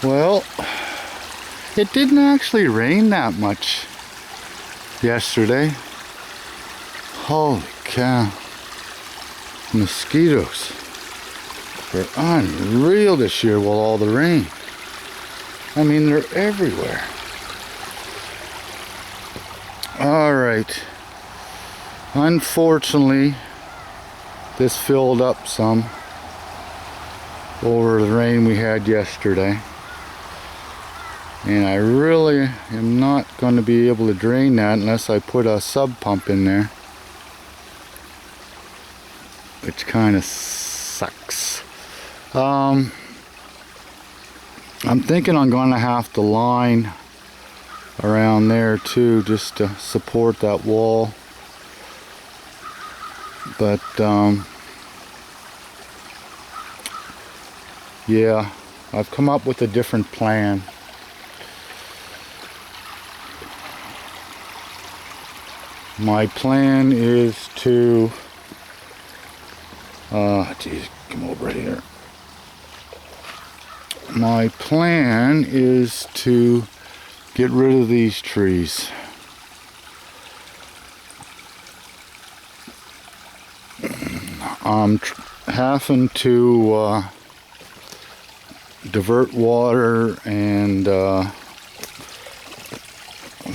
Well, it didn't actually rain that much yesterday. Holy cow. Mosquitoes are unreal this year with all the rain. I mean, they're everywhere. Alright. Unfortunately, this filled up some over the rain we had yesterday. And I really am not going to be able to drain that unless I put a sub pump in there, which kind of sucks. I'm thinking I'm going to have to line around there too, just to support that wall. But yeah, I've come up with a different plan. My plan is to geez, come over here. My plan is to get rid of these trees. I'm having to divert water and look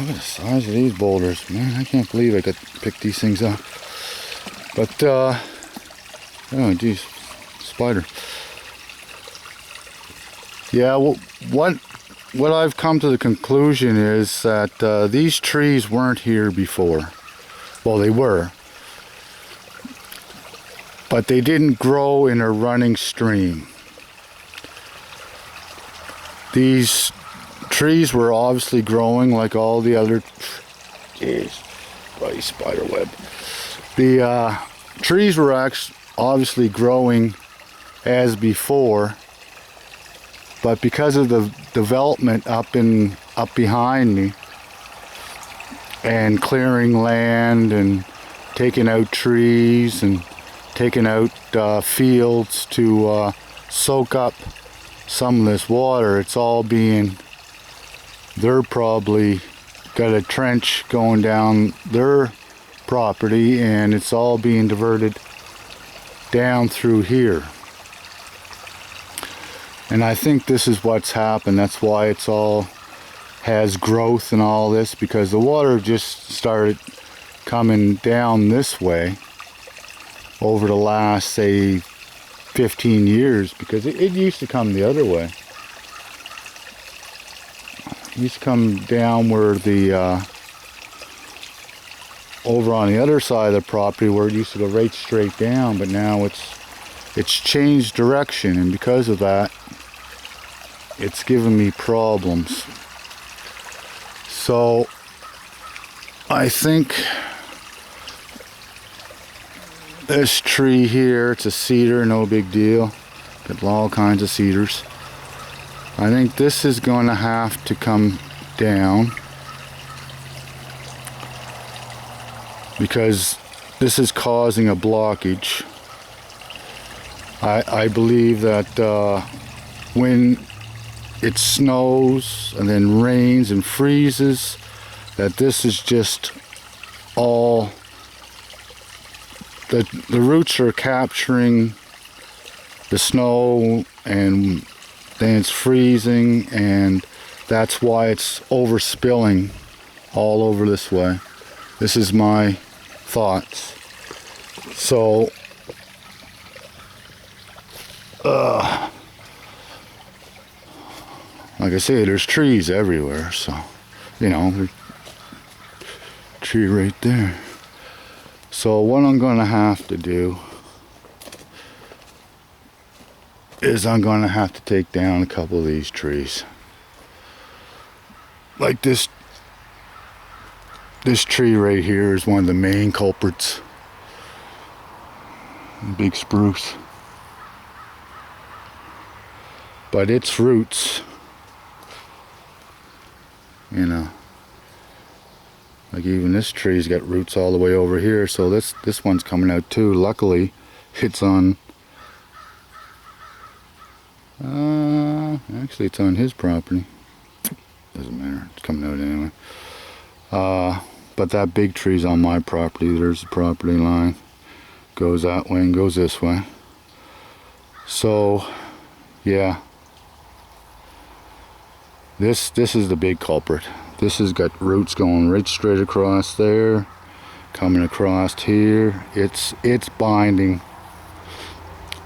at the size of these boulders. Man, I can't believe I could pick these things up. But oh geez, spider. Yeah, well, what I've come to the conclusion is that these trees weren't here before. Well, they were, but they didn't grow in a running stream. These trees were obviously growing like all the other, jeez, bloody spider web. The trees were actually obviously growing as before, but because of the development up behind me and clearing land and taking out trees and taking out fields to soak up some of this water, it's all being, they're probably got a trench going down their property and it's all being diverted down through here. And I think this is what's happened. That's why it's all has growth and all this, because the water just started coming down this way over the last, say, 15 years, because it used to come the other way. It used to come down where the over on the other side of the property where it used to go right straight down, but now it's changed direction, and because of that it's given me problems. So I think this tree here, it's a cedar, no big deal, got all kinds of cedars. I think this is going to have to come down because this is causing a blockage. I believe that when it snows and then rains and freezes, that this is just all, the roots are capturing the snow and then it's freezing, and that's why it's overspilling all over this way. This is my thoughts. So like I say, there's trees everywhere, so you know, there's a tree right there. So what I'm going to have to do is I'm going to have to take down a couple of these trees. Like this tree right here is one of the main culprits. Big spruce. But its roots, you know, like even this tree's got roots all the way over here, so this one's coming out too. Luckily it's on Actually it's on his property. Doesn't matter, it's coming out anyway. But that big tree's on my property. There's the property line. Goes that way and goes this way. So, yeah. This is the big culprit. This has got roots going right straight across there, coming across here. It's binding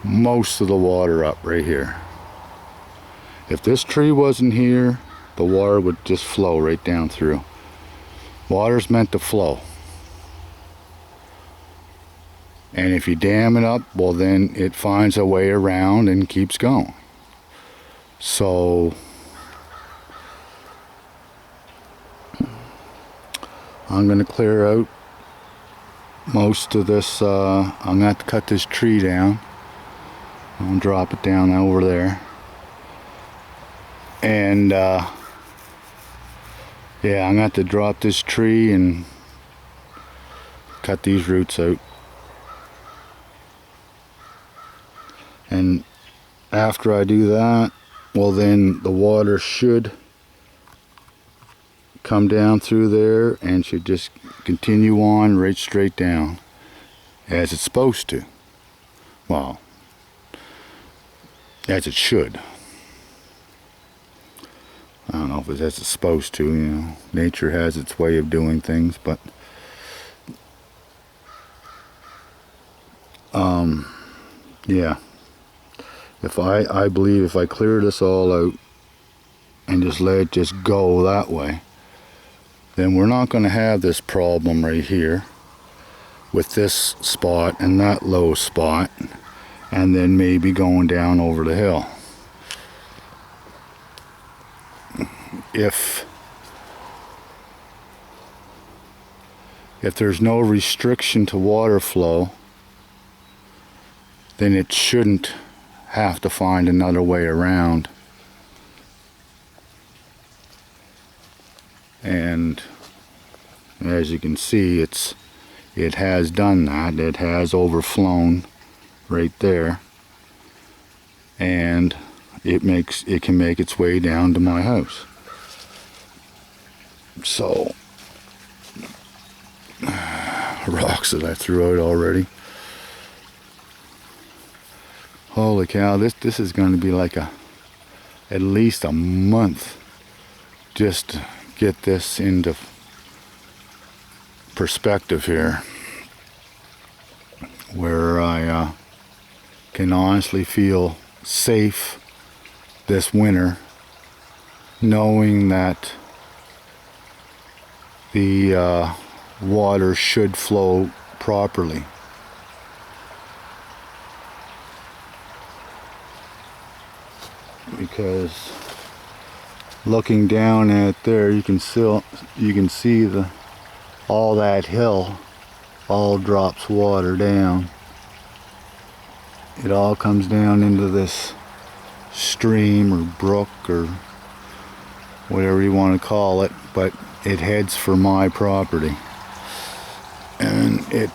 most of the water up right here. If this tree wasn't here, the water would just flow right down through. Water's meant to flow. And if you dam it up, well then it finds a way around and keeps going. So I'm going to clear out most of this. I'm going to have to cut this tree down. I'll drop it down over there. And yeah, I'm going to have to drop this tree and cut these roots out. And after I do that, well then the water should come down through there and should just continue on right straight down as it's supposed to. Well, as it should. I don't know if it's as it's supposed to, you know. Nature has its way of doing things, but yeah. I believe if I clear this all out and just let it just go that way, then we're not going to have this problem right here with this spot and that low spot, and then maybe going down over the hill. If there's no restriction to water flow, then it shouldn't have to find another way around. And as you can see, it has done that. It has overflown right there, and it can make its way down to my house. So rocks that I threw out already. Holy cow, this is going to be like at least a month just to get this into perspective here, where I can honestly feel safe this winter, knowing that the water should flow properly. Because looking down at there, you can see all that hill all drops water down. It all comes down into this stream or brook or whatever you want to call it, but it heads for my property, and it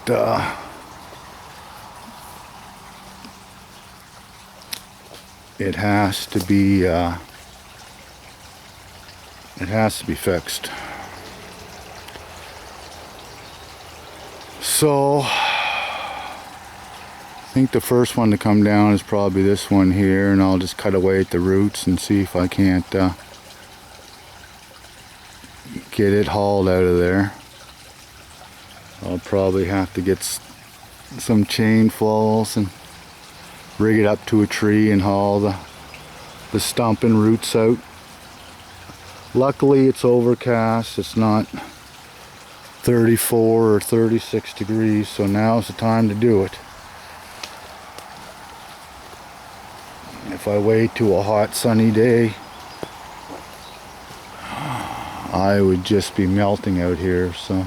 has to be fixed. So I think the first one to come down is probably this one here, and I'll just cut away at the roots and see if I can't get it hauled out of there. I'll probably have to get some chain falls and rig it up to a tree and haul the stump and roots out. Luckily it's overcast, it's not 34 or 36 degrees, so now's the time to do it. If I wait to a hot sunny day, I would just be melting out here. So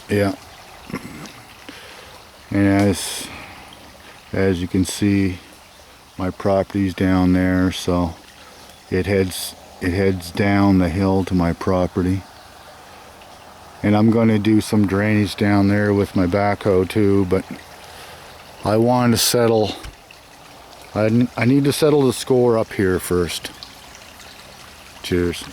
yeah, and as you can see, my property's down there, so it heads down the hill to my property. And I'm going to do some drainage down there with my backhoe too, but I wanted to settle I need to settle the score up here first. Cheers.